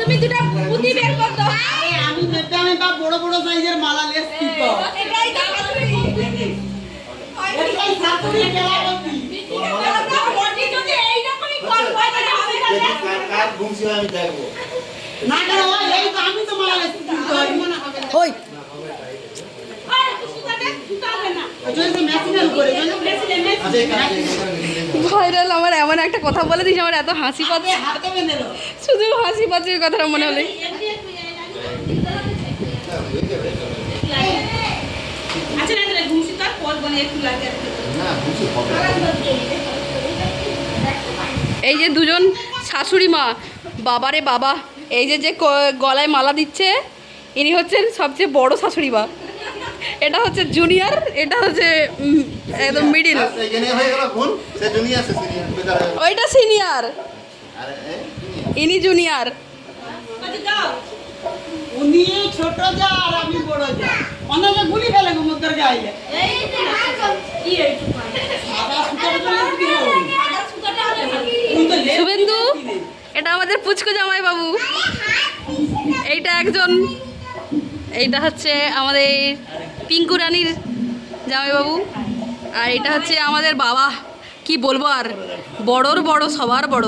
তুমি দুটো পুঁতি বের কর দাও। আরে আমি নেতে আমি বা বড় বড় সাইজের মালা লেসছি তো। এটাই তো শাশুড়ি। এটাই শাশুড়ি খেলা করছি। বডি যদি এইরকমই কর হয় তাহলে হবে না। কার ঘুমছি আমি দেখবো। না কেন ভাই এই তো আমি তো মালা লেসছি তো মনে হবে না। ওই আরে সুতাটা সুতাবে না। যদি মেশিনের উপরে জানো মেশিনে আচ্ছা এই ভাইরাল আমার এমন একটা কথা বলে দিস আমার এত হাসি পাচ্ছে, হাতে বেঁধে দাও। শুধু হাসি পাচ্ছে ওই কথাটা মনে হলে। আচ্ছা না রে ঘুমছি তার পর বনে একটু লাগে আর কি। না ঘুমছি হবে এই যে দুজন শাশুড়ি মা, বাবারে বাবা, এই যে যে গলায় মালা দিচ্ছে ইনি হচ্ছেন সবচেয়ে বড় শাশুড়ি মা, এটা হচ্ছে জুনিয়র, এটা হচ্ছে একদম মিডিল, এখানে হয়ে গেল ফোন সে দুনিয়া সে সিনিয়র বেকার হয়ে গেল। ওইটা সিনিয়র, আরে ইনি জুনিয়র। আচ্ছা দাও। উনি ছোট যা আর আমি বড় যা। অনেকে গুলি ফেলে গুমুদ্দার গায়ে। এই যে কি এইটু সাদা সুতার জন্য কি হবে? সাদা সুতাটা হলে ভালো। তুমি তো লেস শুভেন্দু, এটা আমাদের পুচকু জামাই বাবু, এইটা একজন, এইটা হচ্ছে আমাদের পিঙ্কু রানীর জামাইবাবু, আর এটা হচ্ছে আমাদের বাবা, কি বলবো আর, বড়র বড়, সবার বড়।